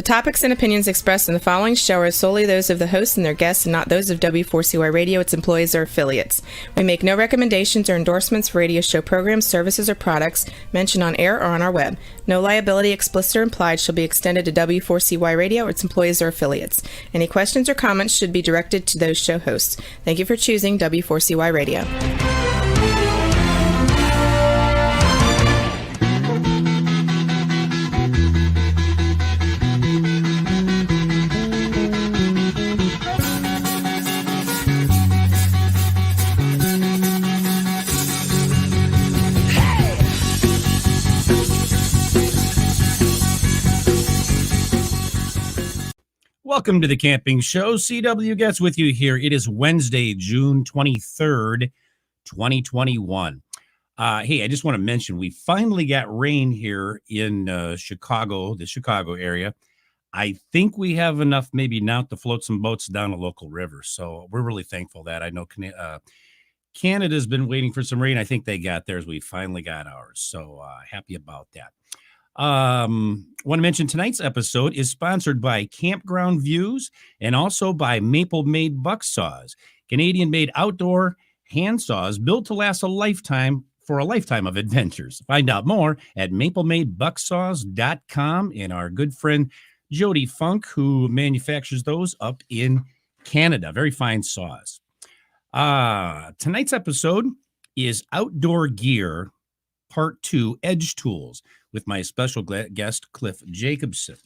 topics and opinions expressed in the following show are solely those of the hosts and their guests and not those of W4CY Radio, its employees, or affiliates. We make no recommendations or endorsements for radio show programs, services, or products mentioned on air or on our web. No liability, explicit or implied, shall be extended to W4CY Radio or its employees or affiliates. Any questions or comments should be directed to those show hosts. Thank you for choosing W4CY Radio. Welcome to the Camping Show. CW gets with you here. It is Wednesday, June 23rd, 2021. Hey, I just want to mention we finally got rain here in Chicago, the Chicago area. I think we have enough maybe now to float some boats down a local river. So we're really thankful that. I know Canada's been waiting for some rain. I think they got theirs. We finally got ours. So happy about that. Want to mention tonight's episode is sponsored by Campground Views and also by Maple Made Buck Saws, Canadian-made outdoor hand saws built to last a lifetime for a lifetime of adventures. Find out more at maplemadebucksaws.com and our good friend Jody Funk, who manufactures those up in Canada. Very fine saws. Tonight's episode is Outdoor Gear Part 2, Edge Tools, with my special guest, Cliff Jacobson.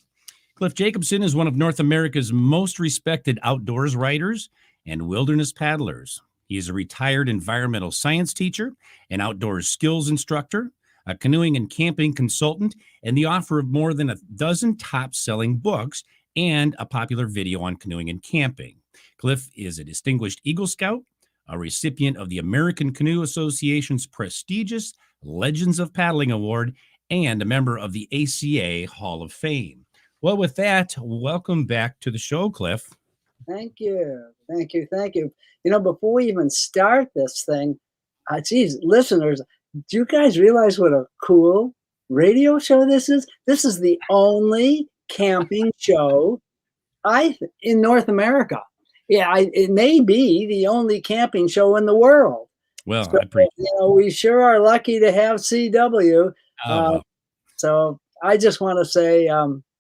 Cliff Jacobson is one of North America's most respected outdoors writers and wilderness paddlers. He is a retired environmental science teacher, an outdoors skills instructor, a canoeing and camping consultant, and the author of more than a dozen top-selling books and a popular video on canoeing and camping. Cliff is a distinguished Eagle Scout, a recipient of the American Canoe Association's prestigious Legends of Paddling Award, and a member of the ACA Hall of Fame. Well, with that, welcome back to the show, Cliff. Thank you. You know, before we even start this thing, geez, listeners, do you guys realize what a cool radio show this is? This is the only camping show in North America. Yeah, it may be the only camping show in the world. Well, so, I appreciate it. You know, we sure are lucky to have CW. So I just want to say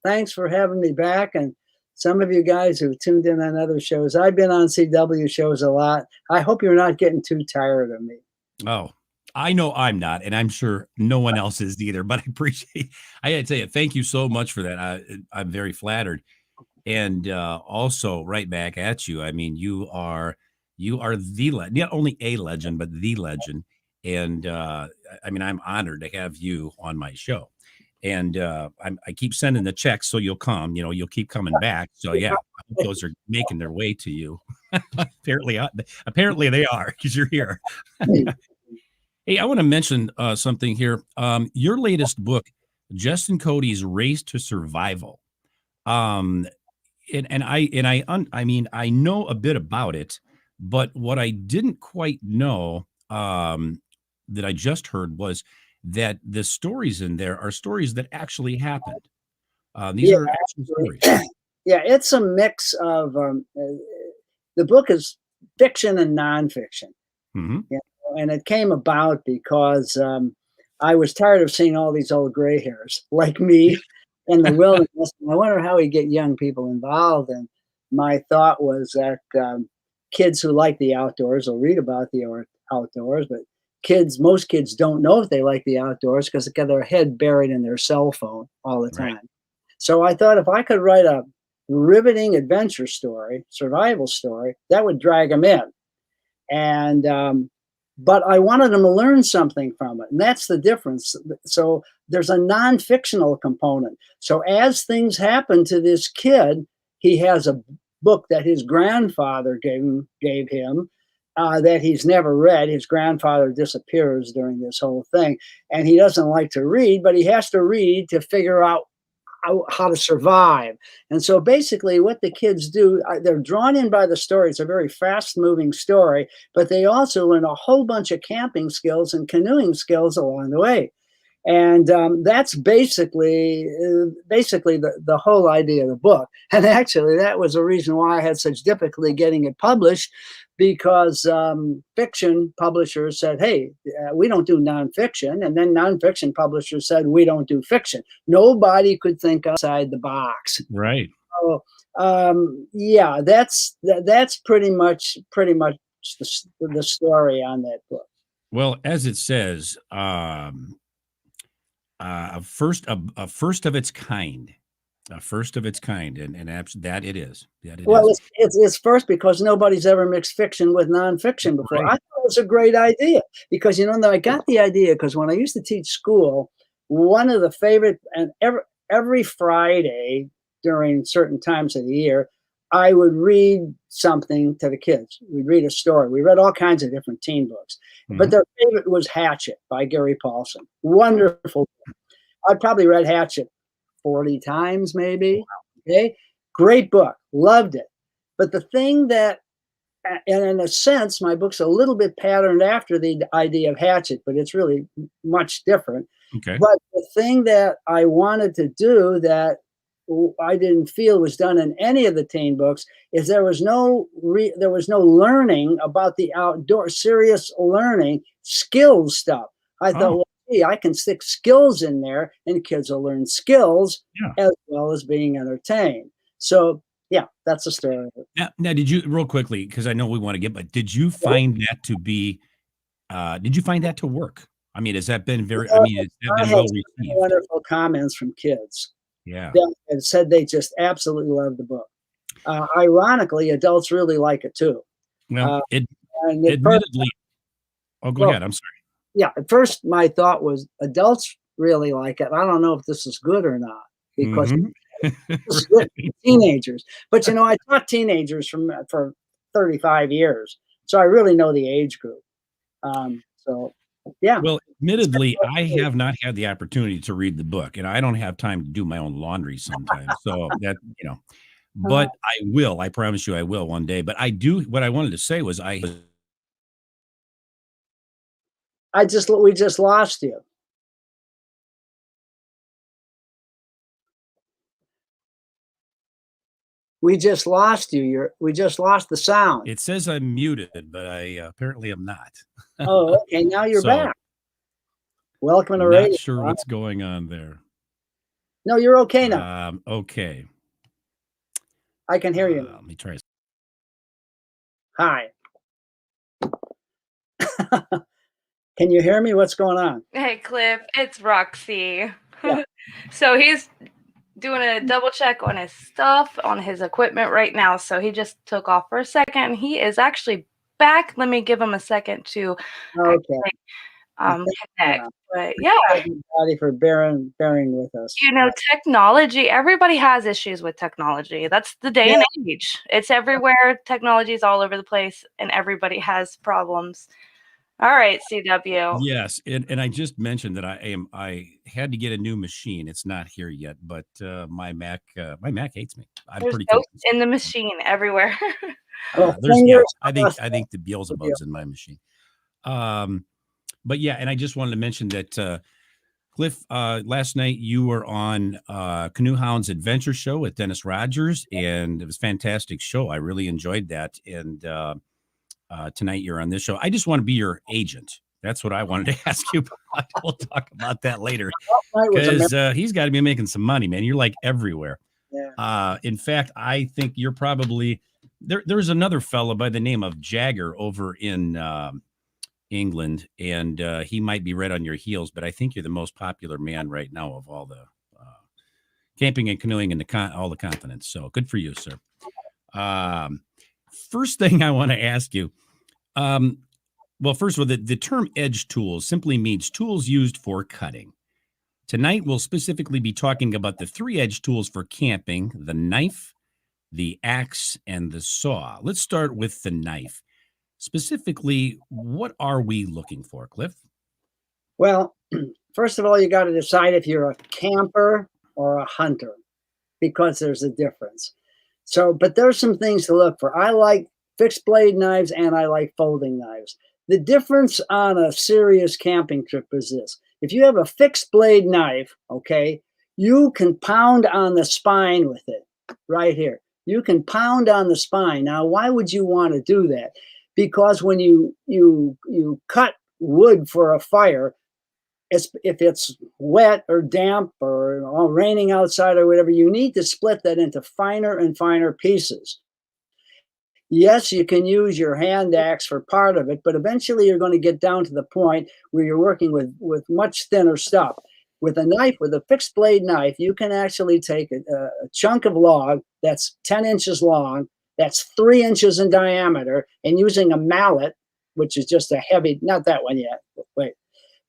thanks for having me back. And some of you guys who tuned in on other shows, I've been on CW shows a lot. I hope you're not getting too tired of me. Oh, I know I'm not, and I'm sure no one else is either, but I had to say thank you so much for that. I'm very flattered. And also right back at you. I mean, you are the not only a legend, but the legend. And I mean, I'm honored to have you on my show. And I keep sending the checks, so you'll come. You know, you'll keep coming back. So yeah, I hope those are making their way to you. Apparently they are, because you're here. Hey, I want to mention something here. Your latest book, Justin Cody's Race to Survival. I mean, I know a bit about it, but what I didn't quite know that I just heard was that the stories in there are stories that actually happened. These are actual stories. Yeah, it's a mix of the book is fiction and nonfiction. Mm-hmm. You know, and it came about because I was tired of seeing all these old gray hairs like me in the wilderness. I wonder how we get young people involved. And my thought was that kids who like the outdoors will read about the outdoors, but most kids don't know if they like the outdoors because they got their head buried in their cell phone all the time. Right. So I thought if I could write a riveting adventure story, survival story, that would drag them in. And but I wanted them to learn something from it, and that's the difference. So there's a non-fictional component. So as things happen to this kid, he has a book that his grandfather gave him that he's never read. His grandfather disappears during this whole thing, and he doesn't like to read, but he has to read to figure out how to survive. And so basically what the kids do, they're drawn in by the story. It's a very fast-moving story, but they also learn a whole bunch of camping skills and canoeing skills along the way. And that's basically the whole idea of the book. And actually, that was the reason why I had such difficulty getting it published, because fiction publishers said, hey, we don't do nonfiction. And then nonfiction publishers said, we don't do fiction. Nobody could think outside the box. Right. So, yeah, that's pretty much the story on that book. Well, as it says, a first of its kind, and that it is. Well, it's first because nobody's ever mixed fiction with nonfiction before. Right. I thought it was a great idea because, I got the idea because when I used to teach school, one of the favorite, and every Friday during certain times of the year, I would read something to the kids. We'd read a story. We read all kinds of different teen books, but their favorite was Hatchet by Gary Paulson. Wonderful book. I probably read Hatchet 40 times, maybe. Okay. Great book. Loved it. But the thing that, and in a sense, my book's a little bit patterned after the idea of Hatchet, but it's really much different. Okay. But the thing that I wanted to do that I didn't feel was done in any of the teen books is there was no learning about the outdoor, serious learning, skills stuff. I thought, well, gee, I can stick skills in there and kids will learn skills as well as being entertained. So yeah, that's the story. Now, did you, real quickly, because I know we want to get, but did you find that to be, did you find that to work? I mean, has that been very, I mean, has that been well received? Wonderful comments from kids. Yeah. That said they just absolutely love the book. Ironically, adults really like it too. Well, admittedly, go ahead. I'm sorry. Yeah, at first my thought was adults really like it. I don't know if this is good or not because it's good for teenagers. But I taught teenagers for 35 years, so I really know the age group. So yeah. Well, admittedly, I have not had the opportunity to read the book, and I don't have time to do my own laundry sometimes. So that, but I will. I promise you, I will one day. But I do. What I wanted to say was, we just lost you. We just lost you. We just lost the sound. It says I'm muted, but I apparently am not. Oh, okay. Now you're back. Welcome to radio. Not sure what's going on there. No, you're okay now. Okay. I can hear you. Let me try. Hi. Can you hear me? What's going on? Hey, Cliff, it's Roxy. Yeah. So he's doing a double check on his stuff, on his equipment right now. So he just took off for a second. He is actually back. Let me give him a second to connect. But yeah, everybody for bearing with us. Technology. Everybody has issues with technology. That's the day and age. It's everywhere. Technology is all over the place, and everybody has problems. All right, CW. Yes, and I just mentioned that I had to get a new machine. It's not here yet, but my Mac hates me. There's ghosts in the machine everywhere. I think the Beelzebub's in my machine. But yeah, and I just wanted to mention that Cliff, last night you were on Canoe Hound's Adventure Show with Dennis Rogers, and it was a fantastic show. I really enjoyed that, and tonight you're on this show. I just want to be your agent. That's what I wanted to ask you about. We'll talk about that later, because he's got to be making some money, man. You're like everywhere. Yeah. In fact, I think you're probably there's another fella by the name of Jagger over in England, and he might be right on your heels, but I think you're the most popular man right now of all the camping and canoeing in all the continents. So good for you, sir. First thing I want to ask you, well, first of all, the term edge tools simply means tools used for cutting. Tonight, we'll specifically be talking about the 3 edge tools for camping: the knife, the axe, and the saw. Let's start with the knife. Specifically, what are we looking for, Cliff? Well, first of all, you got to decide if you're a camper or a hunter, because there's a difference. So, but there's some things to look for. I like fixed blade knives and I like folding knives. The difference on a serious camping trip is this. If you have a fixed blade knife, okay, you can pound on the spine with it right here. You can pound on the spine. Now, why would you want to do that? Because when you cut wood for a fire, if it's wet or damp or raining outside or whatever, you need to split that into finer and finer pieces. Yes, you can use your hand axe for part of it, but eventually you're going to get down to the point where you're working with much thinner stuff. With a knife, with a fixed blade knife, you can actually take a chunk of log that's 10 inches long, that's 3 inches in diameter, and using a mallet, which is just a heavy, not that one yet, wait.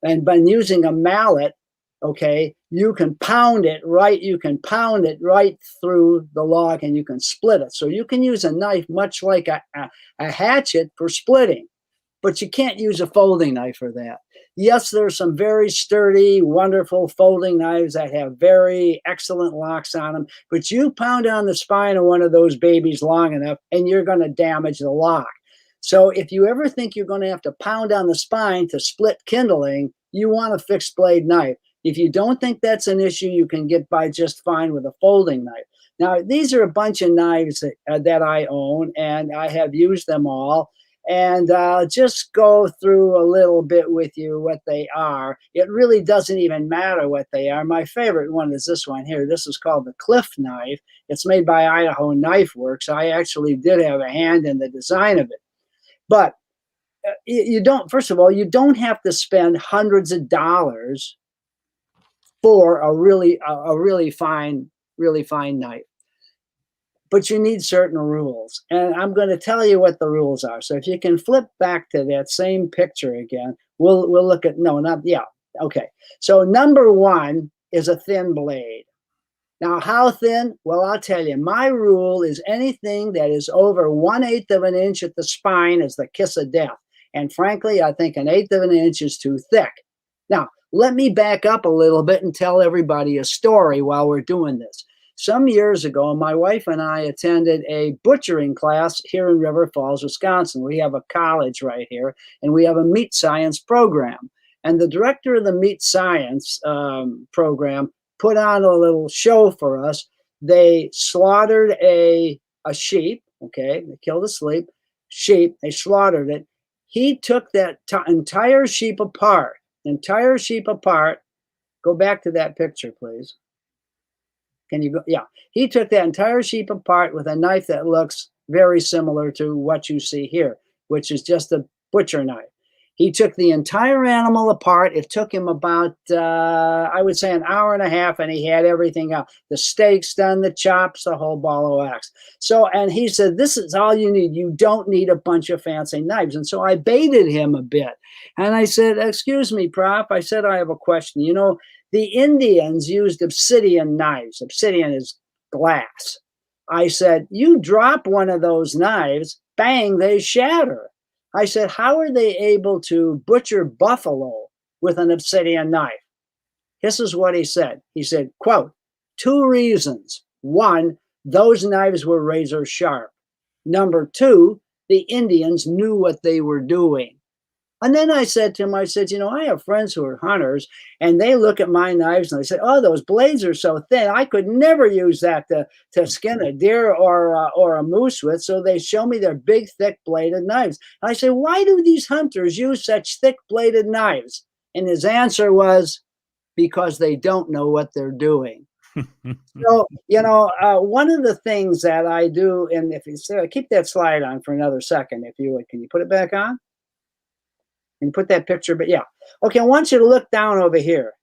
And by using a mallet, okay, you can pound it right through the log and you can split it. So you can use a knife much like a hatchet for splitting, but you can't use a folding knife for that. Yes, there's some very sturdy, wonderful folding knives that have very excellent locks on them, but you pound on the spine of one of those babies long enough and you're going to damage the lock. So if you ever think you're going to have to pound on the spine to split kindling, you want a fixed blade knife. If you don't think that's an issue, you can get by just fine with a folding knife. Now, these are a bunch of knives that I own, and I have used them all. And just go through a little bit with you what they are. It really doesn't even matter what they are. My favorite one is this one here. This is called the Cliff knife. It's made by Idaho Knife Works. I actually did have a hand in the design of it. But you don't, first of all, you don't have to spend hundreds of dollars for a really fine knife. But you need certain rules. And I'm going to tell you what the rules are. So if you can flip back to that same picture again, we'll look at, okay. So number one is a thin blade. Now, how thin? Well, I'll tell you, my rule is anything that is over 1/8 of an inch at the spine is the kiss of death. And frankly, I think 1/8 of an inch is too thick. Now, let me back up a little bit and tell everybody a story while we're doing this. Some years ago, my wife and I attended a butchering class here in River Falls, Wisconsin. We have a college right here, and we have a meat science program. And the director of the meat science program put on a little show for us. They slaughtered a sheep, okay? They killed a sheep, they slaughtered it. He took that entire sheep apart. Go back to that picture, please. Can you go? Yeah. He took that entire sheep apart with a knife that looks very similar to what you see here, which is just a butcher knife. He took the entire animal apart. It took him about, I would say, an hour and a half, and he had everything out. The steaks done, the chops, the whole ball of wax. So, and he said, this is all you need. You don't need a bunch of fancy knives. And so I baited him a bit. And I said, excuse me, Prof. I said, I have a question. You know, the Indians used obsidian knives. Obsidian is glass. I said, you drop one of those knives, bang, they shatter. I said, how are they able to butcher buffalo with an obsidian knife? This is what he said. He said, quote, 2 reasons. 1, those knives were razor sharp. Number 2, the Indians knew what they were doing. And then I said to him, I said, you know, I have friends who are hunters, and they look at my knives and they say, oh, those blades are so thin. I could never use that to skin a deer or a moose with. So they show me their big, thick bladed knives. And I say, why do these hunters use such thick bladed knives? And his answer was, because they don't know what they're doing. So, you know, one of the things that I do, and if you say, keep that slide on for another second, if you would, can you put it back on? And put that picture, but yeah. Okay, I want you to look down over here.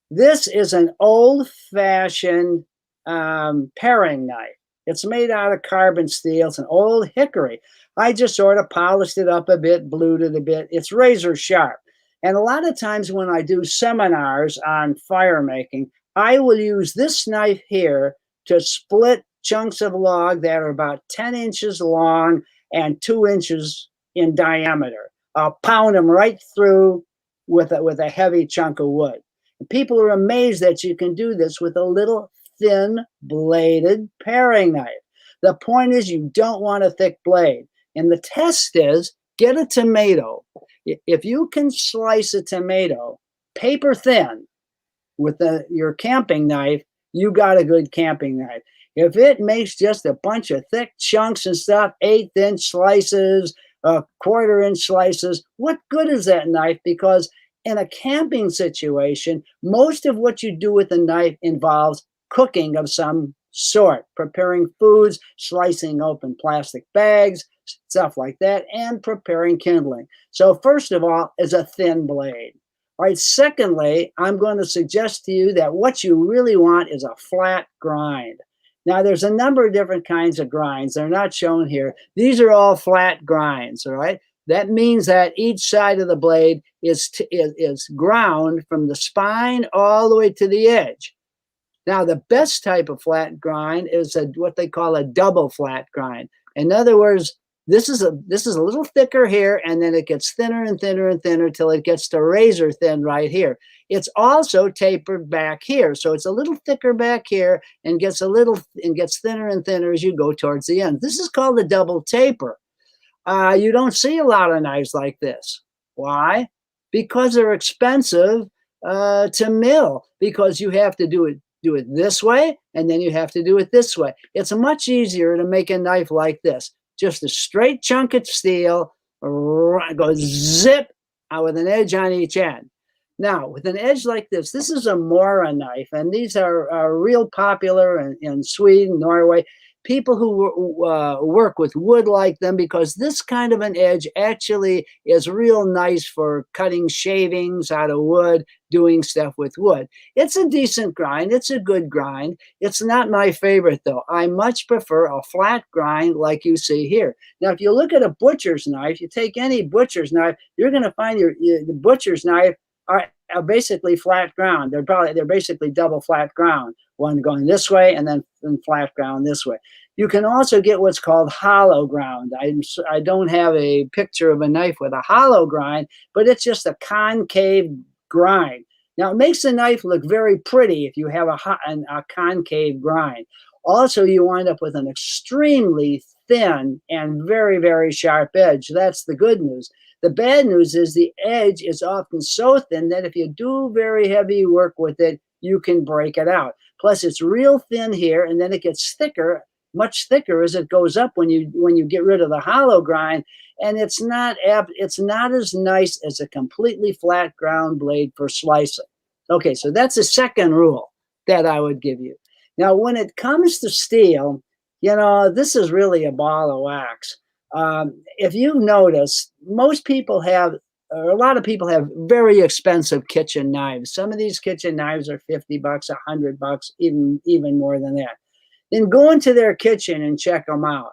This is an old-fashioned paring knife. It's made out of carbon steel. It's an old hickory. I just sort of polished it up a bit, blued it a bit. It's razor sharp. And a lot of times when I do seminars on fire making, I will use this knife here to split chunks of log that are about 10 inches long and 2 inches in diameter. I'll pound them right through with a heavy chunk of wood. And people are amazed that you can do this with a little thin bladed paring knife. The point is you don't want a thick blade. And the test is get a tomato. If you can slice a tomato paper thin with your camping knife, you got a good camping knife. If it makes just a bunch of thick chunks and stuff, 1/8-inch slices, 1/4-inch slices, what good is that knife? Because in a camping situation, most of what you do with a knife involves cooking of some sort, preparing foods, slicing open plastic bags, stuff like that, and preparing kindling. So first of all, is a thin blade. All right, secondly, I'm going to suggest to you that what you really want is a flat grind. Now, there's a number of different kinds of grinds. They're not shown here. These are all flat grinds, all right? That means that each side of the blade is ground from the spine all the way to the edge. Now, the best type of flat grind is what they call a double flat grind. In other words, this is a little thicker here, and then it gets thinner and thinner and thinner till it gets to razor thin right here. It's also tapered back here, so it's a little thicker back here and gets thinner and thinner as you go towards the end. This is called a double taper. You don't see a lot of knives like this. Why? Because they're expensive to mill, because you have to do it this way, and then you have to do it this way. It's much easier to make a knife like this. Just a straight chunk of steel, goes zip out with an edge on each end. Now, with an edge like this is a Mora knife, and these are real popular in Sweden, Norway. People who work with wood like them, because this kind of an edge actually is real nice for cutting shavings out of wood, doing stuff with wood. It's a decent grind. It's a good grind. It's not my favorite, though. I much prefer a flat grind like you see here. Now, if you look at a butcher's knife, you take any butcher's knife, you're going to find the butcher's knife are basically flat ground. They're basically double flat ground. One going this way and then flat ground this way. You can also get what's called hollow ground. I don't have a picture of a knife with a hollow grind, but it's just a concave grind. Now, it makes the knife look very pretty if you have a concave grind. Also, you wind up with an extremely thin and very, very sharp edge. That's the good news. The bad news is the edge is often so thin that if you do very heavy work with it, you can break it out. Plus, it's real thin here, and then it gets thicker, much thicker as it goes up when you get rid of the hollow grind, and it's not as nice as a completely flat ground blade for slicing. Okay, so that's the second rule that I would give you. Now, when it comes to steel, this is really a ball of wax. If you've noticed, most people have, or a lot of people have, very expensive kitchen knives. Some of these kitchen knives are $50, $100, even more than that. Then go into their kitchen and check them out.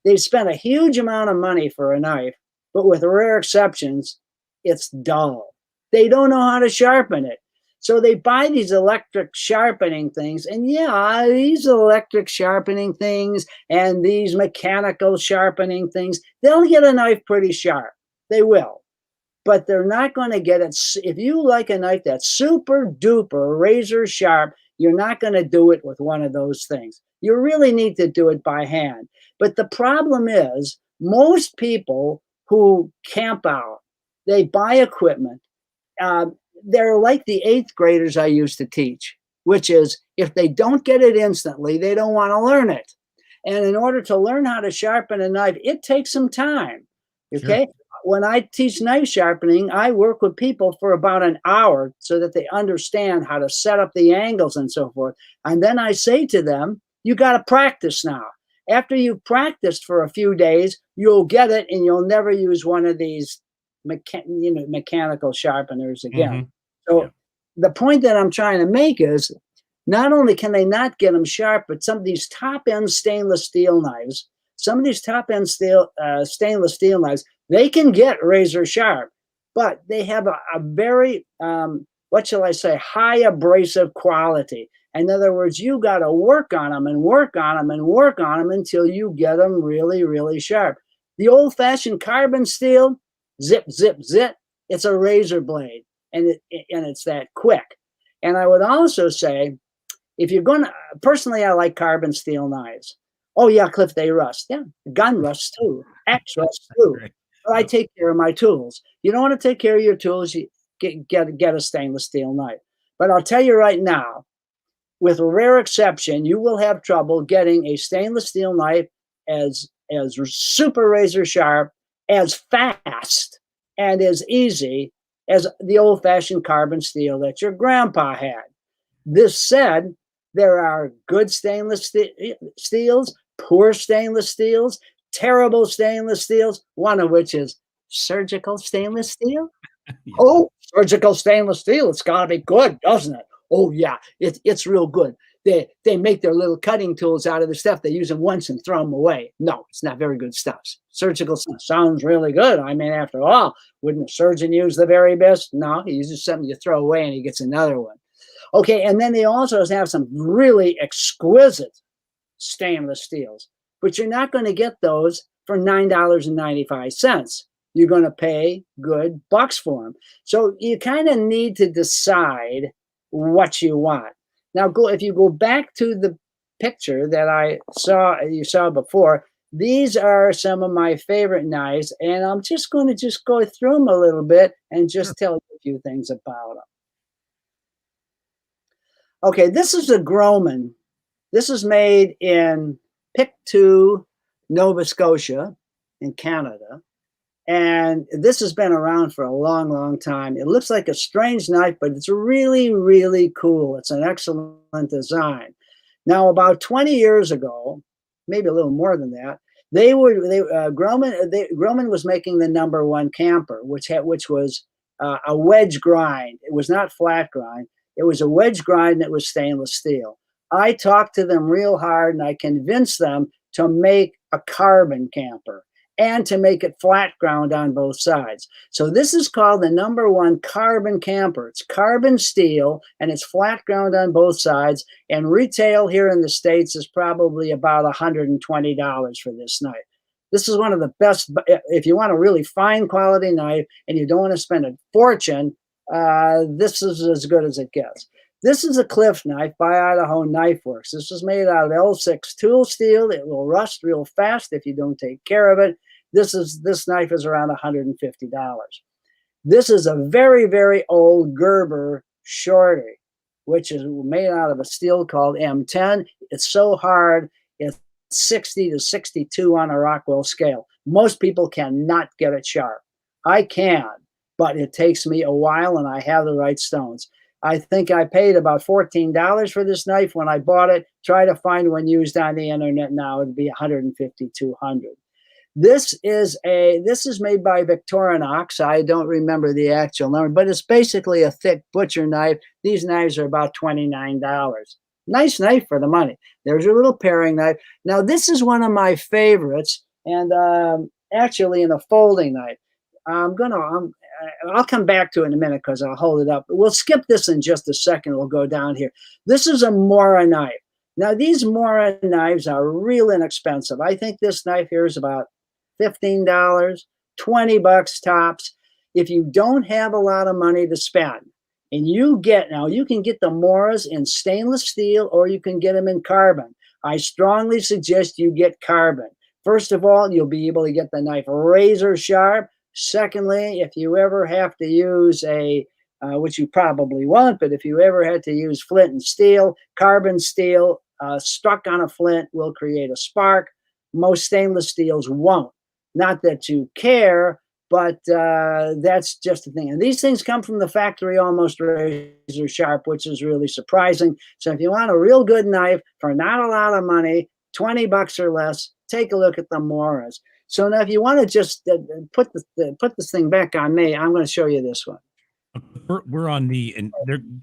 They've spent a huge amount of money for a knife, but with rare exceptions, it's dull. They don't know how to sharpen it. So they buy these electric sharpening things, and yeah, these electric sharpening things and these mechanical sharpening things, they'll get a knife pretty sharp. They will. But they're not going to get it. If you like a knife that's super duper razor sharp, you're not going to do it with one of those things. You really need to do it by hand. But the problem is, most people who camp out, they buy equipment. They're like the 8th graders I used to teach, which is if they don't get it instantly, they don't want to learn it. And in order to learn how to sharpen a knife, it takes some time. Okay. Sure. When I teach knife sharpening, I work with people for about an hour so that they understand how to set up the angles and so forth. And then I say to them, you got to practice now. After you've practiced for a few days, you'll get it, and you'll never use one of these mechanical sharpeners again. Mm-hmm. So the point that I'm trying to make is, not only can they not get them sharp, but some of these top-end stainless steel knives, stainless steel knives, they can get razor sharp, but they have a very, high abrasive quality. In other words, you got to work on them and work on them and work on them until you get them really, really sharp. The old-fashioned carbon steel, zip, zip, zip, it's a razor blade, and it's that quick. And I would also say, if you're going to, personally, I like carbon steel knives. Oh, yeah, Cliff, they rust. Yeah, gun rusts too. Axe rusts too. But I take care of my tools. You don't want to take care of your tools, get a stainless steel knife. But I'll tell you right now, with a rare exception, you will have trouble getting a stainless steel knife as super razor sharp, as fast, and as easy as the old-fashioned carbon steel that your grandpa had. This said, there are good stainless steels, poor stainless steels, terrible stainless steels, one of which is surgical stainless steel. Yeah. Oh, surgical stainless steel, it's got to be good, doesn't it? Oh, yeah, it's real good. They make their little cutting tools out of the stuff. They use them once and throw them away. No, it's not very good stuff. Surgical stuff sounds really good. I mean, after all, wouldn't a surgeon use the very best? No, he uses something you throw away and he gets another one. Okay, and then they also have some really exquisite stainless steels, but you're not going to get those for $9.95. You're going to pay good bucks for them. So you kind of need to decide what you want. Now, if you go back to the picture that you saw before, these are some of my favorite knives, and I'm just going to go through them a little bit and just tell you a few things about them. Okay, this is a Groman. This is made in Pictou, Nova Scotia, in Canada. And this has been around for a long, long time. It looks like a strange knife, but it's really, really cool. It's an excellent design. Now, about 20 years ago, maybe a little more than that, Groman was making the #1 camper, which was a wedge grind. It was not flat grind. It was a wedge grind, and it was stainless steel. I talked to them real hard, and I convinced them to make a carbon camper and to make it flat ground on both sides. So this is called the #1 carbon camper. It's carbon steel, and it's flat ground on both sides, and retail here in the States is probably about $120 for this knife. This is one of the best, if you want a really fine quality knife and you don't want to spend a fortune, this is as good as it gets. This is a Cliff knife by Idaho Knife Works. This is made out of L6 tool steel. It will rust real fast if you don't take care of it. This knife is around $150. This is a very, very old Gerber Shorty, which is made out of a steel called M10. It's so hard, it's 60 to 62 on a Rockwell scale. Most people cannot get it sharp. I can, but it takes me a while, and I have the right stones. I think I paid about $14 for this knife when I bought it. Try to find one used on the internet now. It'd be $150, $200. This is made by Victorinox. I don't remember the actual number, but it's basically a thick butcher knife. These knives are about $29. Nice knife for the money. There's your little paring knife. Now, this is one of my favorites, and actually in a folding knife. I'll come back to it in a minute because I'll hold it up. We'll skip this in just a second. We'll go down here. This is a Mora knife. Now, these Mora knives are real inexpensive. I think this knife here is about $15, $20 tops. If you don't have a lot of money to spend, and you can get the Moras in stainless steel, or you can get them in carbon. I strongly suggest you get carbon. First of all, you'll be able to get the knife razor sharp. Secondly, if you ever have to use which you probably won't, but if you ever had to use flint and steel, carbon steel stuck on a flint will create a spark. Most stainless steels won't. Not that you care, but that's just the thing. And these things come from the factory almost razor sharp, which is really surprising. So if you want a real good knife for not a lot of money, $20 or less, take a look at the Moras. So now if you want to just put this thing back on me, I'm going to show you this one. We're on and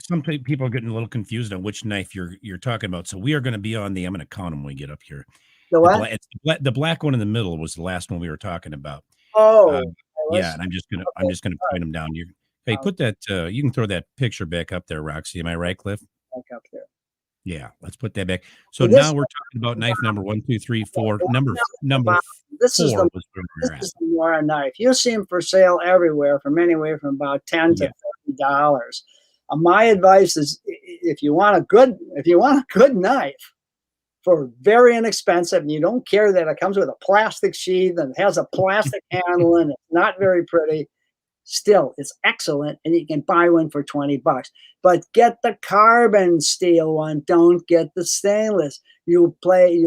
some people are getting a little confused on which knife you're talking about. So we are going to be on I'm going to count them when we get up here. The what? The black one in the middle was the last one we were talking about. Oh, yeah, and I'm just gonna point them down. Hey, put that. You can throw that picture back up there, Roxy. Am I right, Cliff? Back up there. Yeah, let's put that back. So now we're talking about knife number 1, 2, 3, 4. Number this 4 is the Mora knife. You'll see them for sale everywhere, from anywhere from about $10 to $30. My advice is, if you want a good knife for very inexpensive, and you don't care that it comes with a plastic sheath and it has a plastic handle and it's not very pretty, Still, it's excellent, and you can buy one for 20 bucks. But get the carbon steel one. Don't get the stainless. You'll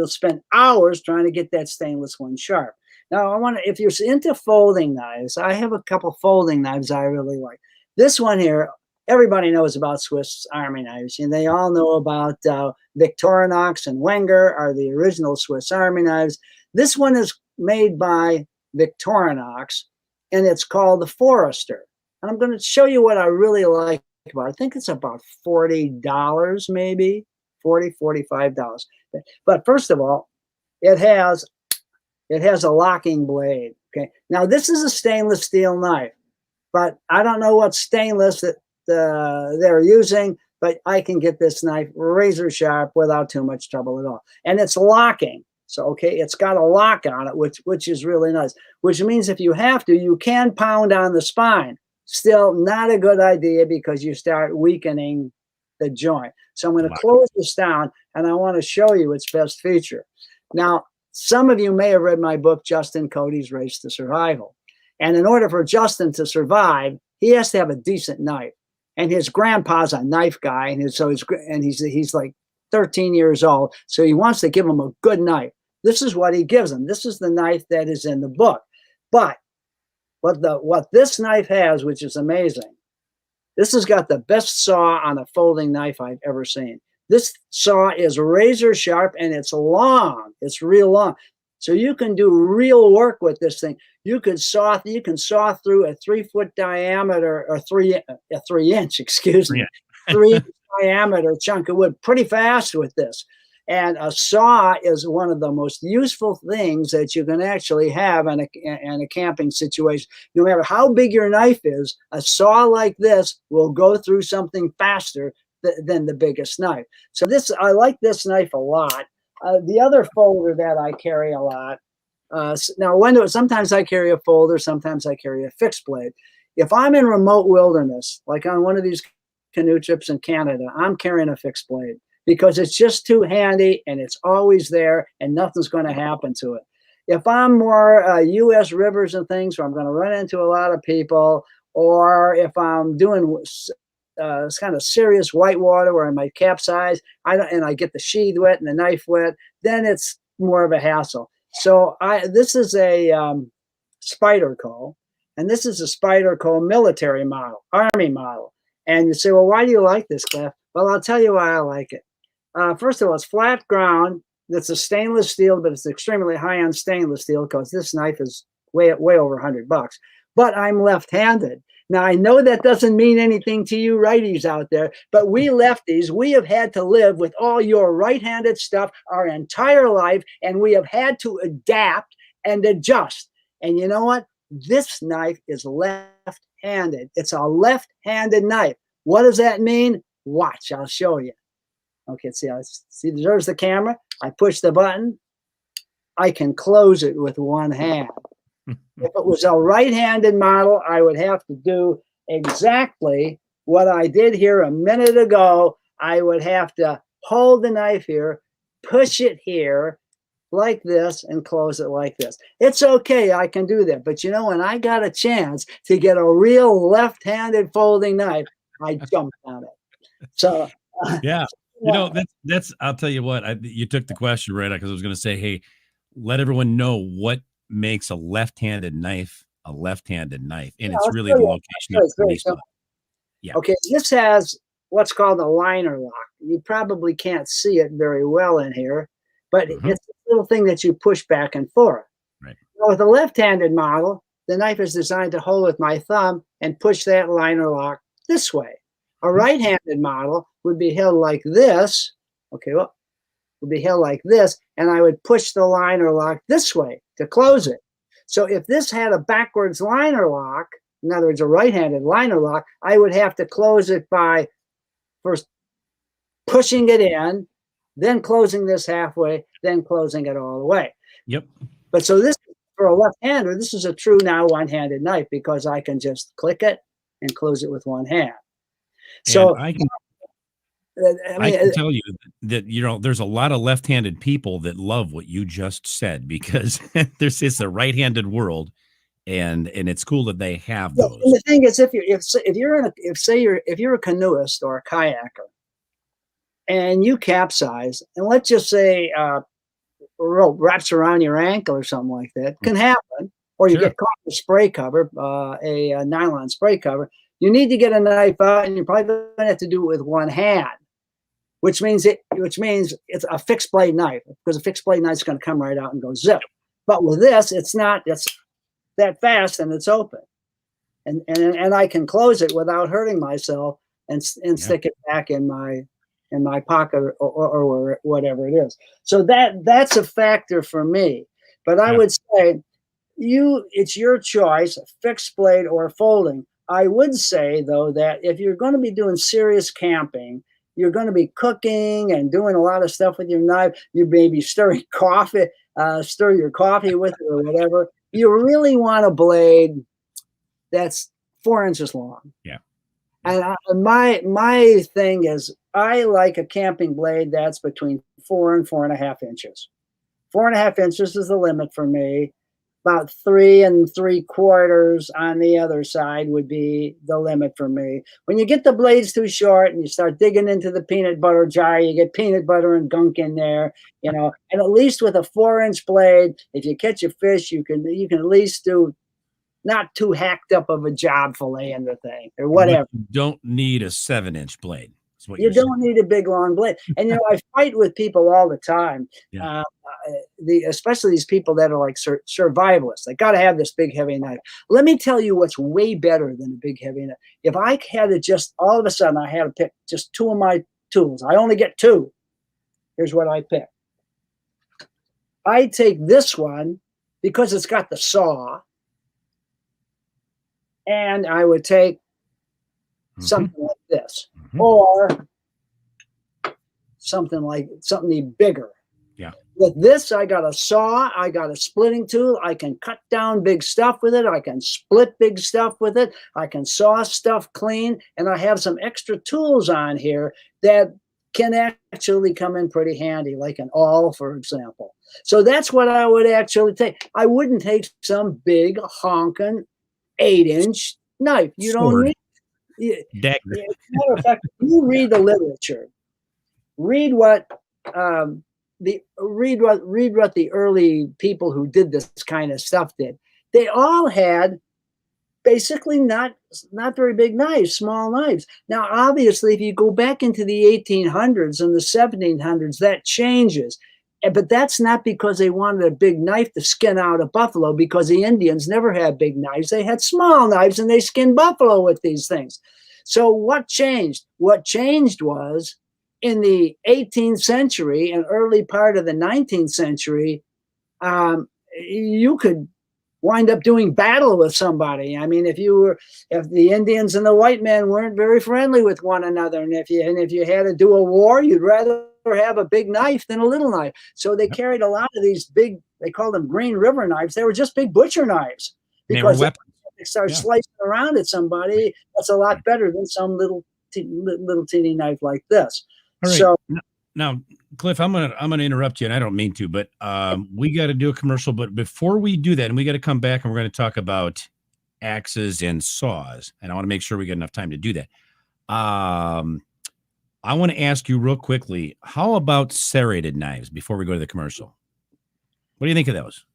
spend hours trying to get that stainless one sharp. Now, if you're into folding knives, I have a couple folding knives I really like. This one here, everybody knows about Swiss Army knives, and they all know about Victorinox and Wenger are the original Swiss Army knives. This one is made by Victorinox, and it's called the Forester. And I'm going to show you what I really like about it. I think it's about $40, maybe $45. But first of all, it has a locking blade. Okay. Now this is a stainless steel knife, but I don't know what stainless that they're using, but I can get this knife razor sharp without too much trouble at all. And it's locking. So, okay, it's got a lock on it, which is really nice, which means if you have to, you can pound on the spine. Still not a good idea because you start weakening the joint. So I'm going to close this down, and I want to show you its best feature. Now, some of you may have read my book, Justin Cody's Race to Survival. And in order for Justin to survive, he has to have a decent knife. And his grandpa's a knife guy, and he's like 13 years old, so he wants to give him a good knife. This is what he gives him. This is the knife that is in the book. But what this knife has, which is amazing, this has got the best saw on a folding knife I've ever seen. This saw is razor sharp, and it's long. It's real long. So you can do real work with this thing. You can saw through a 3-foot diameter, or a 3-inch, excuse me, 3 diameter chunk of wood pretty fast with this. And a saw is one of the most useful things that you can actually have in a camping situation. No matter how big your knife is, a saw like this will go through something faster than the biggest knife. So I like this knife a lot. The other folder that I carry a lot, sometimes I carry a folder, sometimes I carry a fixed blade. If I'm in remote wilderness, like on one of these canoe trips in Canada, I'm carrying a fixed blade because it's just too handy and it's always there and nothing's going to happen to it. If I'm more U.S. rivers and things where I'm going to run into a lot of people, or if I'm doing kind of serious whitewater where I might capsize, and I get the sheath wet and the knife wet, then it's more of a hassle. So this is a Spyderco, and this is a Spyderco military model, Army model. And you say, well, why do you like this, Cliff? Well, I'll tell you why I like it. First of all, it's flat ground. It's a stainless steel, but it's extremely high-end stainless steel because this knife is way over $100. But I'm left-handed. Now, I know that doesn't mean anything to you righties out there, but we lefties, we have had to live with all your right-handed stuff our entire life, and we have had to adapt and adjust. And you know what? This knife is left-handed. It's a left-handed knife. What does that mean? Watch, I'll show you. Okay, see, there's the camera. I push the button. I can close it with one hand. If it was a right-handed model, I would have to do exactly what I did here a minute ago. I would have to hold the knife here, push it here like this, and close it like this. It's okay, I can do that. But you know, when I got a chance to get a real left-handed folding knife, I jumped on it. So yeah, you know, that's I'll tell you what, you took the question right, because I was going to say, hey, let everyone know what makes a left-handed knife a left-handed knife, and it's really the location of the release button. Yeah. Okay, this has what's called a liner lock. You probably can't see it very well in here, but it's a little thing that you push back and forth. Right. Now, with a left-handed model, the knife is designed to hold with my thumb and push that liner lock this way. A right-handed model would be held like this. Okay, well, would be held like this, and I would push the liner lock this way to close it. So if this had a backwards liner lock, in other words, a right-handed liner lock, I would have to close it by first pushing it in, then closing this halfway, then closing it all the way. Yep. But so this, for a left-hander, this is a true now one-handed knife because I can just click it and close it with one hand. So and I can tell you that, you know, there's a lot of left-handed people that love what you just said, because it's a right-handed world, and it's cool that they have Yeah, those. and the thing is, if you're a canoeist or a kayaker, and you capsize, and let's just say a rope wraps around your ankle or something like that, can happen, or you Sure. get caught in a spray cover, a nylon spray cover. You need to get a knife out, and you're probably going to have to do it with one hand, which means it's a fixed blade knife, because a fixed blade knife is going to come right out and go zip. But with this, it's not. It's that fast, and it's open, and I can close it without hurting myself, and stick it back in my pocket or whatever it is. So that's a factor for me. But I would say it's your choice, fixed blade or folding. I would say though that if you're going to be doing serious camping, you're going to be cooking and doing a lot of stuff with your knife. You may be stirring coffee, stir your coffee with it or whatever. You really want a blade that's 4 inches long. Yeah. And my thing is, I like a camping blade that's between 4 and 4.5 inches. 4.5 inches is the limit for me. About 3 3/4 on the other side would be the limit for me. When you get the blades too short and you start digging into the peanut butter jar, you get peanut butter and gunk in there, And at least with a 4-inch blade, if you catch a fish, you can at least do not too hacked up of a job filleting the thing or whatever. You don't need a 7-inch blade. That's what You don't need a big long blade. And I fight with people all the time. Yeah. Especially these people that are like survivalists. They got to have this big heavy knife. Let me tell you what's way better than a big heavy knife. If I had to just all of a sudden I had to pick just 2 of my tools. I only get 2. Here's what I pick. I take this one because it's got the saw. And I would take something like this, or something bigger. Yeah. With this, I got a saw, I got a splitting tool. I can cut down big stuff with it. I can split big stuff with it. I can saw stuff clean, and I have some extra tools on here that can actually come in pretty handy, like an awl, for example. So that's what I would actually take. I wouldn't take some big honking 8-inch knife. You don't need. Dagger. As a matter of fact, you read the literature. Read what the early people who did this kind of stuff did. They all had basically not very big knives, small knives. Now, obviously, if you go back into the 1800s and the 1700s, that changes. But that's not because they wanted a big knife to skin out a buffalo, because the Indians never had big knives. They had small knives, and they skinned buffalo with these things. So what changed? What changed was in the 18th century and early part of the 19th century, you could wind up doing battle with somebody. I mean, if the Indians and the white men weren't very friendly with one another, and if you had to do a war, you'd rather have a big knife than a little knife. So they carried a lot of these big, they called them Green River knives. They were just big butcher knives, because if they start slicing around at somebody, that's a lot better than some little teeny knife like this. All right. So now, Cliff, I'm gonna interrupt you, and I don't mean to, but we got to do a commercial. But before we do that, and we got to come back, and we're going to talk about axes and saws, and I want to make sure we get enough time to do that. I want to ask you real quickly, how about serrated knives before we go to the commercial? What do you think of those?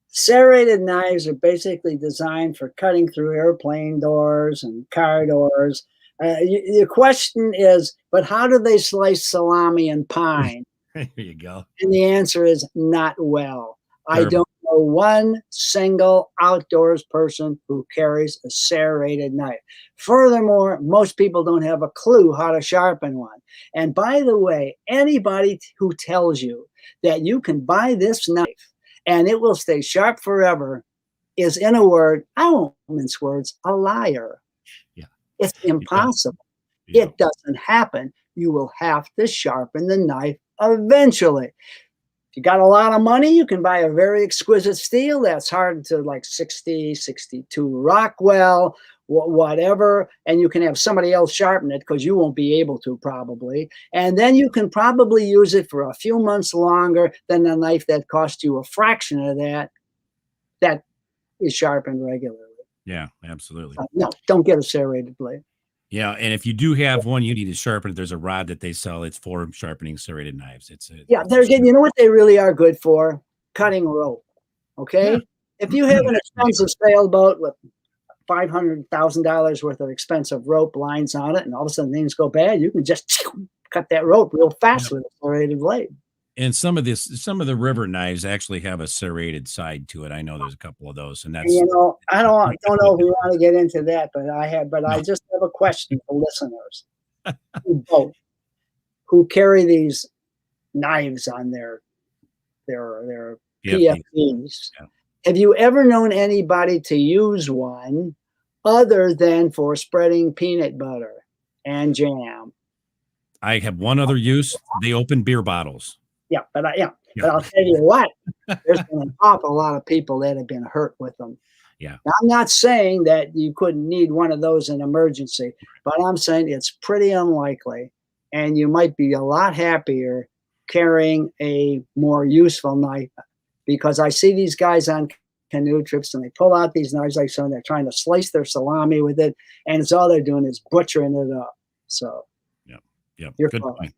Serrated knives are basically designed for cutting through airplane doors and car doors. Your question is, but how do they slice salami and pine? There you go. And the answer is not well. Terrible. I don't know one single outdoors person who carries a serrated knife. Furthermore, most people don't have a clue how to sharpen one. And by the way, anybody who tells you that you can buy this knife and it will stay sharp forever is, in a word, I won't mince words, a liar. Yeah. It's impossible. Yeah. It doesn't happen. You will have to sharpen the knife eventually. If you got a lot of money, you can buy a very exquisite steel that's hardened to like 60, 62 Rockwell, whatever, and you can have somebody else sharpen it because you won't be able to probably. And then you can probably use it for a few months longer than the knife that cost you a fraction of that that is sharpened regularly. Yeah, absolutely. No, don't get a serrated blade. Yeah, and if you do have one, you need to sharpen it. There's a rod that they sell. It's for sharpening serrated knives. Yeah, they're getting. You know what they really are good for? Cutting rope. Okay, Yeah. if you have an expensive sailboat with $500,000 worth of expensive rope lines on it, and all of a sudden things go bad, you can just cut that rope real fast with a serrated blade. And some of the river knives actually have a serrated side to it. I know there's a couple of those, and that's I don't know if we want to get into that, but I just have a question for listeners who carry these knives on their PFDs. Yeah. Have you ever known anybody to use one other than for spreading peanut butter and jam? I have one other use. They open beer bottles. Yeah, but I'll tell you what, there's been an awful lot of people that have been hurt with them. Yeah. Now, I'm not saying that you couldn't need one of those in emergency, but I'm saying it's pretty unlikely, and you might be a lot happier carrying a more useful knife, because I see these guys on canoe trips and they pull out these knives like so, and they're trying to slice their salami with it, and it's all they're doing is butchering it up. So, yeah, good point.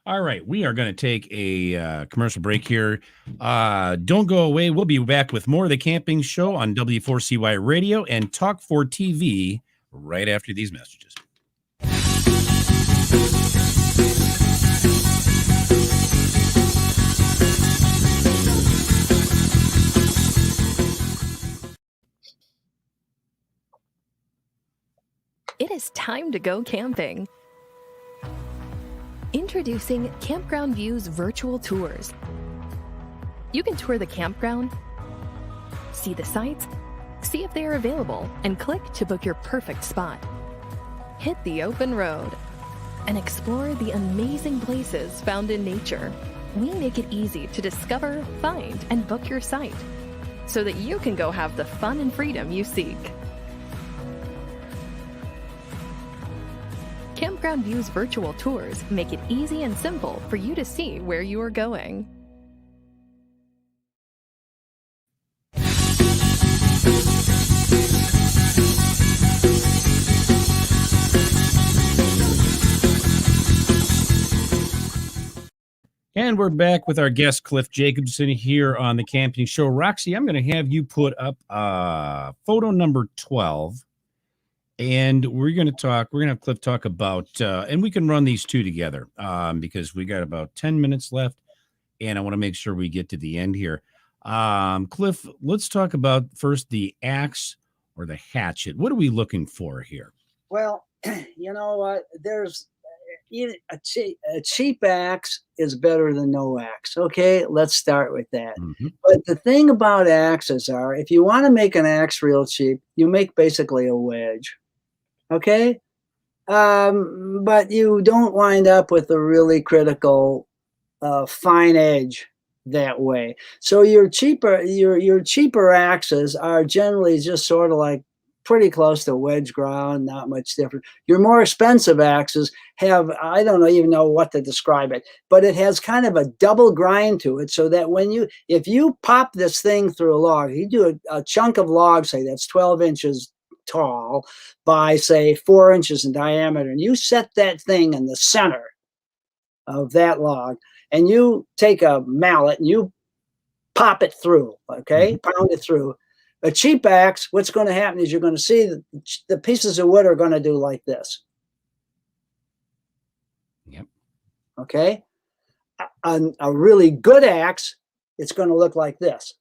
All right, we are going to take a commercial break here. Don't go away. We'll be back with more of the Camping Show on W4CY Radio and Talk 4 TV right after these messages. It is time to go camping. Introducing Campground View's virtual tours. You can tour the campground, see the sites, see if they are available, and click to book your perfect spot. Hit the open road and explore the amazing places found in nature. We make it easy to discover, find, and book your site so that you can go have the fun and freedom you seek. Campground View's virtual tours make it easy and simple for you to see where you are going. And we're back with our guest, Cliff Jacobson, here on the Camping Show. Roxy, I'm going to have you put up photo number 12. And we're going to have Cliff talk about, and we can run these two together because we got about 10 minutes left, and I want to make sure we get to the end here. Cliff, let's talk about first the axe or the hatchet. What are we looking for here? Well, you know what? There's a cheap axe is better than no axe. Okay, let's start with that. Mm-hmm. But the thing about axes are, if you want to make an axe real cheap, you make basically a wedge. Okay, but you don't wind up with a really critical fine edge that way. So your cheaper axes are generally just sort of like pretty close to wedge ground, not much different. Your more expensive axes have, I don't even know what to describe it, but it has kind of a double grind to it, so that if you pop this thing through a log, you do a chunk of log, say that's 12 inches tall by say 4 inches in diameter, and you set that thing in the center of that log, and you take a mallet and you pop it through, okay, pound it through. A cheap axe, what's going to happen is you're going to see that the pieces of wood are going to do like this. Yep. Okay. A really good axe, it's going to look like this.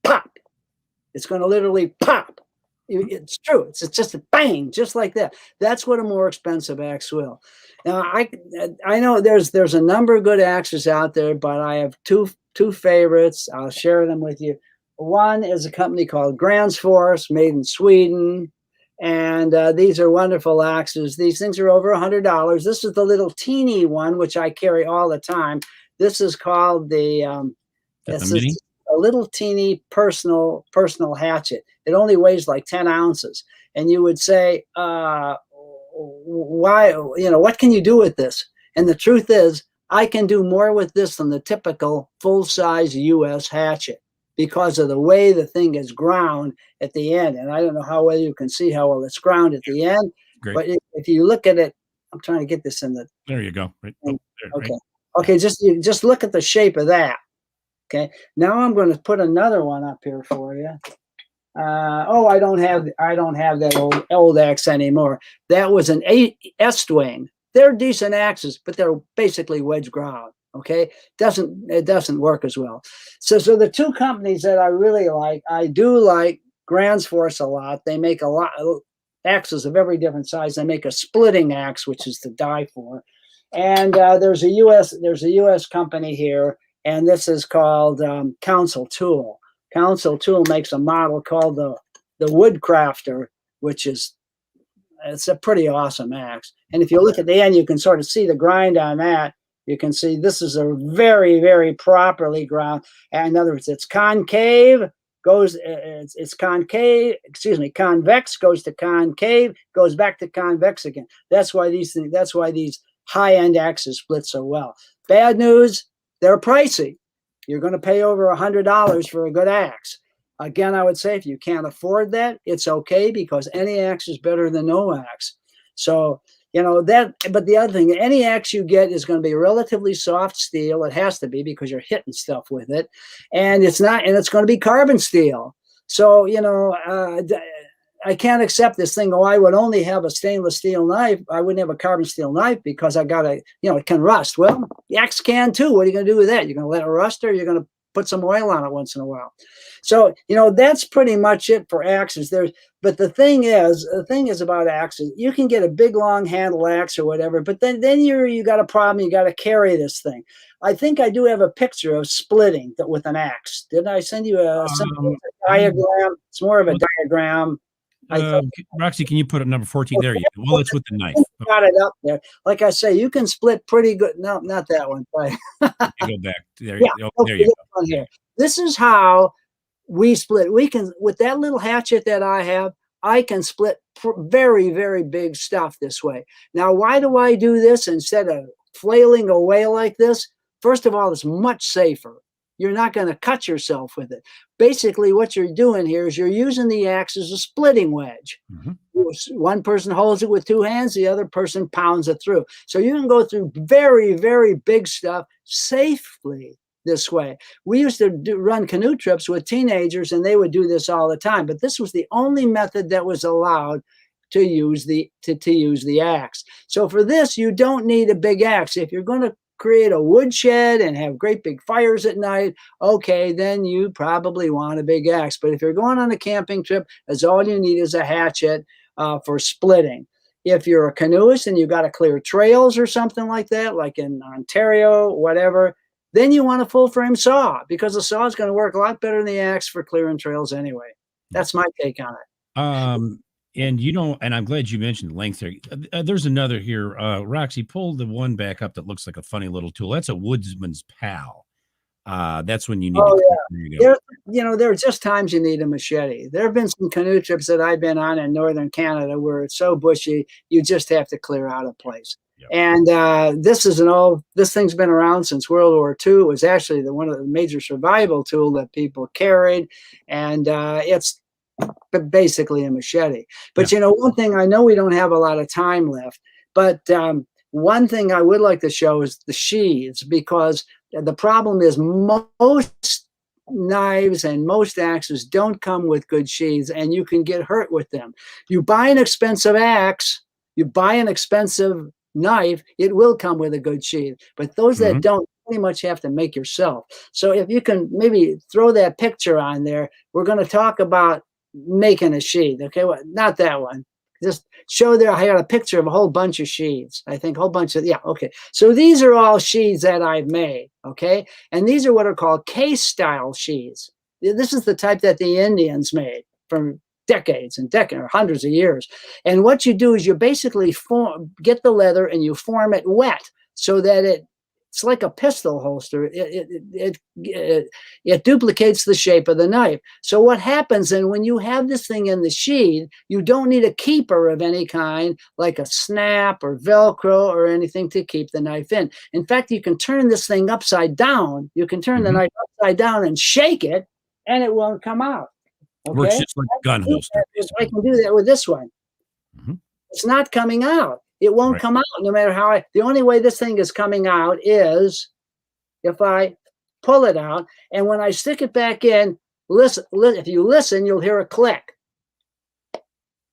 Pop. It's going to literally pop. It's true. It's just a bang, just like that. That's what a more expensive axe will. Now, I know there's a number of good axes out there, but I have two favorites. I'll share them with you. One is a company called Gränsfors, made in Sweden. And these are wonderful axes. These things are over $100. This is the little teeny one, which I carry all the time. This is called the a little teeny personal hatchet. It only weighs like 10 ounces. And you would say, why, what can you do with this? And the truth is, I can do more with this than the typical full-size U.S. hatchet. because of the way the thing is ground at the end. And I don't know how well you can see how well it's ground at the end, Great. but if you look at it, I'm trying to get this in the. There you go. Right. Oh, there, Okay. right. Okay. Just look at the shape of that. Okay. Now I'm going to put another one up here for you. Oh, I don't have that old axe anymore. That was an Estwing. They're decent axes, but they're basically wedge ground. Okay, it doesn't work as well. So the two companies that I really like, I do like Grand's Force a lot. They make a lot of axes of every different size. They make a splitting axe, which is to die for. And there's a U.S. company here, and this is called Council Tool. Council Tool makes a model called the Woodcrafter, which it's a pretty awesome axe. And if you look at the end, you can sort of see the grind on that. You can see this is a very, very properly ground. And in other words, it's concave, it's concave, convex goes to concave, goes back to convex again. That's why these high-end axes split so well. Bad news, they're pricey. You're going to pay over $100 for a good axe. Again, I would say if you can't afford that, it's okay, because any axe is better than no axe. So, but the other thing, any axe you get is going to be relatively soft steel. It has to be, because you're hitting stuff with it. And it's going to be carbon steel. So, I can't accept this thing. Oh, I would only have a stainless steel knife. I wouldn't have a carbon steel knife because it can rust. Well, the axe can too. What are you going to do with that? You're going to let it rust, or you're going to put some oil on it once in a while. So, that's pretty much it for axes. But the thing is about axes, you can get a big long handle axe or whatever, but then you got a problem. You got to carry this thing. I think I do have a picture of splitting with an axe. Didn't I send you a diagram? It's more of a diagram. Roxy, can you put up number 14 there? Well, it's with the knife. Got it up there. Like I say, you can split pretty good. No, not that one. But you go back. There, yeah, there you go. Here. This is how we split. We can, with that little hatchet that I have, I can split very, very big stuff this way. Now, why do I do this instead of flailing away like this? First of all, it's much safer. You're not going to cut yourself with it. Basically, what you're doing here is you're using the axe as a splitting wedge. Mm-hmm. One person holds it with two hands, the other person pounds it through. So you can go through very, very big stuff safely this way. We used to run canoe trips with teenagers, and they would do this all the time. But this was the only method that was allowed to use the axe. So for this, you don't need a big axe. If you're going to create a woodshed and have great big fires at night, okay, then you probably want a big axe. But if you're going on a camping trip, that's all you need is a hatchet for splitting. If you're a canoeist and you got to clear trails or something like that, like in Ontario, whatever, then you want a full frame saw, because the saw is going to work a lot better than the axe for clearing trails anyway. That's my take on it. And I'm glad you mentioned length there. There's another here. Roxy, pull the one back up that looks like a funny little tool. That's a woodsman's pal. That's when you need to. There are just times you need a machete. There have been some canoe trips that I've been on in northern Canada where it's so bushy, you just have to clear out a place. Yep. And this thing's been around since World War II. It was actually one of the major survival tool that people carried. And it's basically a machete. But one thing, I know we don't have a lot of time left, but one thing I would like to show is the sheaths, because the problem is most knives and most axes don't come with good sheaths, and you can get hurt with them. You buy an expensive axe, you buy an expensive knife, it will come with a good sheath. But those that don't, pretty much have to make yourself. So if you can maybe throw that picture on there, we're going to talk about making a sheath. Okay, well, not that one. Just show there. I got a picture of a whole bunch of sheaths. I think a whole bunch of, okay. So these are all sheaths that I've made. Okay, and these are what are called case style sheaths. This is the type that the Indians made from decades and decades or hundreds of years. And what you do is you basically get the leather and you form it wet so that it's like a pistol holster. It duplicates the shape of the knife. So what happens then when you have this thing in the sheath, you don't need a keeper of any kind, like a snap or Velcro or anything to keep the knife in. In fact, you can turn this thing upside down. You can turn the knife upside down and shake it, and it won't come out. Okay? Works just like a gun holster. I can do that with this one. Mm-hmm. It's not coming out. It won't come out no matter how the only way this thing is coming out is if I pull it out. And when I stick it back in, listen, if you listen, you'll hear a click.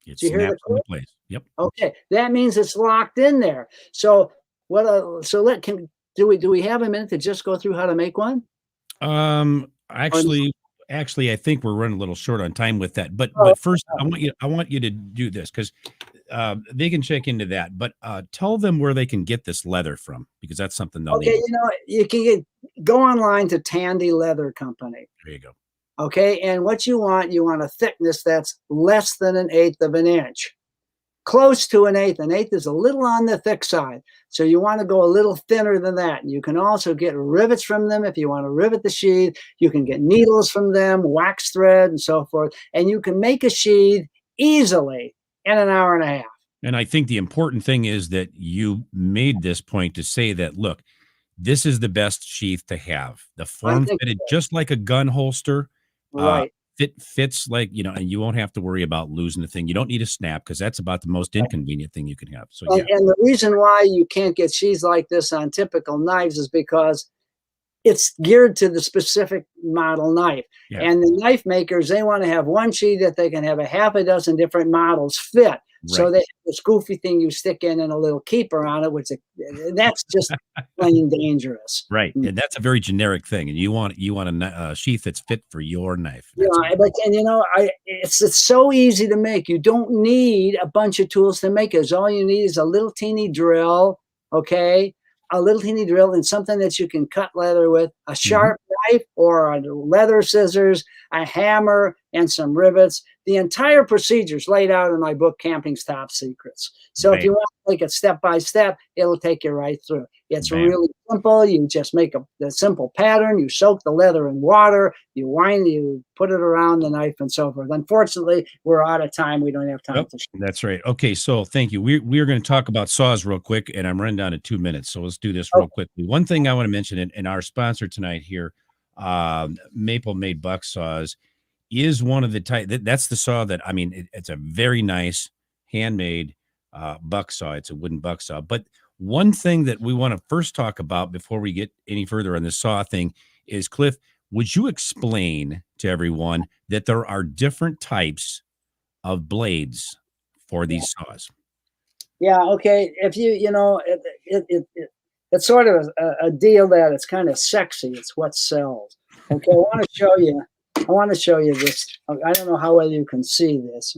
It snaps into place. Yep. Okay. That means it's locked in there. So do we have a minute to just go through how to make one? Actually, I think we're running a little short on time with that. But first, I want you to do this because they can check into that. But tell them where they can get this leather from, because that's something they'll need. You can go online to Tandy Leather Company. There you go. Okay, and what you want a thickness that's less than 1/8 of an inch. Close to 1/8. 1/8 is a little on the thick side. So you want to go a little thinner than that. You can also get rivets from them if you want to rivet the sheath. You can get needles from them, wax thread, and so forth. And you can make a sheath easily in an hour and a half. And I think the important thing is that you made this point to say that, look, this is the best sheath to have. The form fitted just like a gun holster. Right. Fits like, and you won't have to worry about losing the thing. You don't need a snap because that's about the most inconvenient thing you can have. So and the reason why you can't get sheaths like this on typical knives is because it's geared to the specific model knife. Yeah. And the knife makers, they want to have one sheath that they can have a half a dozen different models fit. Right. So they have this goofy thing you stick in and a little keeper on it, which that's just plain dangerous. Right. And that's a very generic thing. And you want a sheath that's fit for your knife. It's so easy to make. You don't need a bunch of tools to make it. All you need is a little teeny drill, okay? A little teeny drill and something that you can cut leather with, a sharp knife or a leather scissors, a hammer, and some rivets. The entire procedure is laid out in my book, Camping's Top Secrets. So if you want to take it step by step, it'll take you right through. It's really simple. You just make a simple pattern. You soak the leather in water. You wind, you put it around the knife and so forth. Unfortunately, we're out of time. We don't have time to. That's right. Okay, so thank you. We're going to talk about saws real quick, and I'm running down to 2 minutes. So let's do this real quickly. One thing I want to mention, and our sponsor tonight here, Maple Made Buck Saws, is one of the type that's the saw that it's a very nice handmade buck saw. It's a wooden buck saw. But one thing that we want to first talk about before we get any further on the saw thing is, Cliff, would you explain to everyone that there are different types of blades for these saws? Yeah. Okay. If it's sort of a deal that it's kind of sexy. It's what sells. Okay. I want to show you this. I don't know how well you can see this.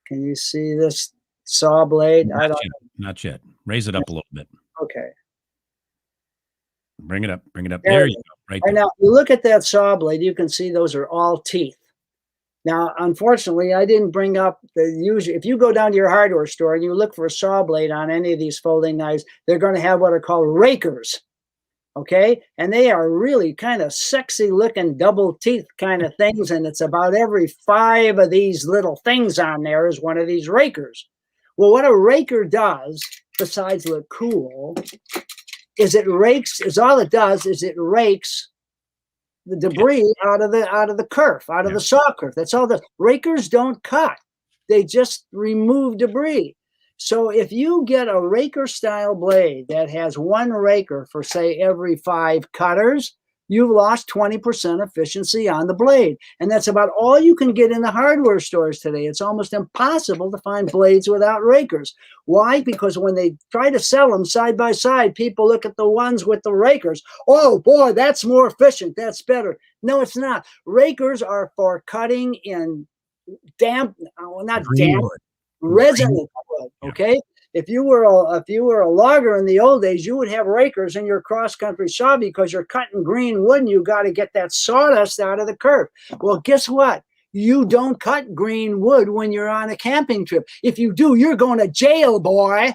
Can you see this saw blade? Not yet. Raise it up a little bit. Okay. Bring it up. There you go. Right there. Now, you look at that saw blade, you can see those are all teeth. Now, unfortunately, I didn't bring up the usual. If you go down to your hardware store and you look for a saw blade on any of these folding knives, they're going to have what are called rakers. Okay. And they are really kind of sexy looking double teeth kind of things. And it's about every 5 of these little things on there is one of these rakers. Well, what a raker does, besides look cool, is it rakes the debris out of the kerf, out of the saw kerf. That's all. The rakers don't cut. They just remove debris. So if you get a raker style blade that has one raker for, say, every 5 cutters, you've lost 20% efficiency on the blade. And that's about all you can get in the hardware stores today. It's almost impossible to find blades without rakers. Why? Because when they try to sell them side by side, people look at the ones with the rakers. Oh boy, that's more efficient. That's better. No, it's not. Rakers are for cutting in resonant wood. Okay. If you were a logger in the old days, you would have rakers in your cross-country saw because you're cutting green wood and you got to get that sawdust out of the kerf. Well, guess what? You don't cut green wood when you're on a camping trip. If you do, you're going to jail, boy.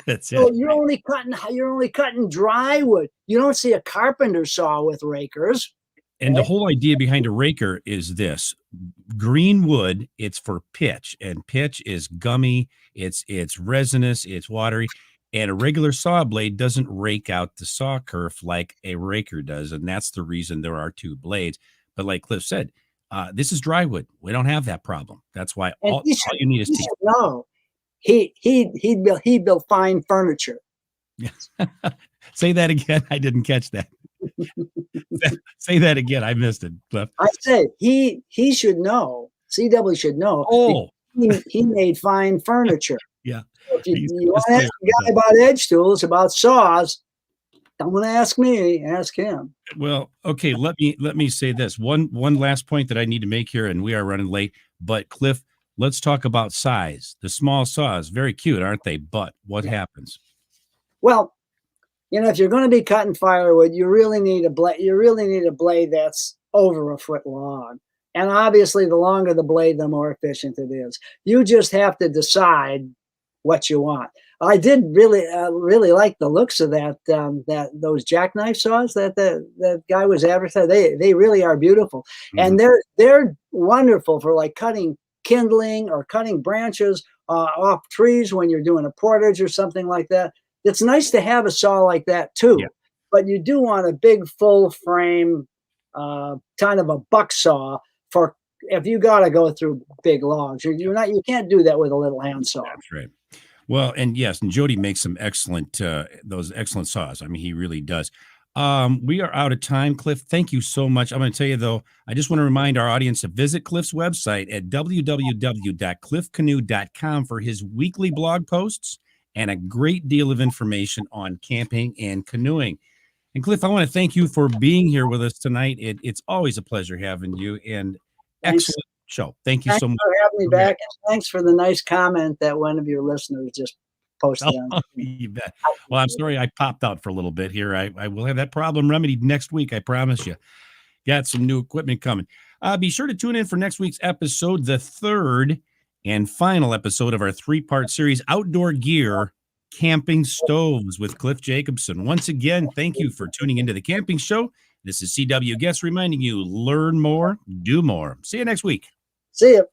That's so it. You're only cutting dry wood. You don't see a carpenter saw with rakers. And the whole idea behind a raker is this: green wood, it's for pitch, and pitch is gummy, it's resinous, it's watery, and a regular saw blade doesn't rake out the saw kerf like a raker does, and that's the reason there are 2 blades. But like Cliff said, this is drywood. We don't have that problem. That's why all you need is teeth. No, he built fine furniture. Yes. Say that again. I didn't catch that. Say that again. I missed it, Cliff. I say he should know. CW should know. Oh, he made fine furniture. yeah. If you want to ask a guy about edge tools, about saws, don't ask me. Ask him. Well, okay. Let me say this one last point that I need to make here, and we are running late. But Cliff, let's talk about size. The small saws, very cute, aren't they? But what happens? Well, if you're going to be cutting firewood, you really need a blade. You really need a blade that's over a foot long. And obviously, the longer the blade, the more efficient it is. You just have to decide what you want. I did really like the looks of those jackknife saws that guy was advertising. They really are beautiful, and they're wonderful for like cutting kindling or cutting branches off trees when you're doing a portage or something like that. It's nice to have a saw like that too, but you do want a big full frame, kind of a buck saw for if you got to go through big logs. You can't do that with a little hand saw. That's right. Well, and yes, and Jody makes some excellent those excellent saws. I mean, he really does. We are out of time, Cliff. Thank you so much. I'm going to tell you though, I just want to remind our audience to visit Cliff's website at www.cliffcanoe.com for his weekly blog posts and a great deal of information on camping and canoeing. And Cliff, I want to thank you for being here with us tonight. It's always a pleasure having you, and excellent show. Thank you so much for having me back. And thanks for the nice comment that one of your listeners just posted. You bet. Well, I'm sorry I popped out for a little bit here. I will have that problem remedied next week. I promise you. Got some new equipment coming. Be sure to tune in for next week's episode, the third and final episode of our 3-part series, Outdoor Gear, Camping Stoves with Cliff Jacobson. Once again, thank you for tuning into the Camping Show. This is CW Guest reminding you, learn more, do more. See you next week. See you.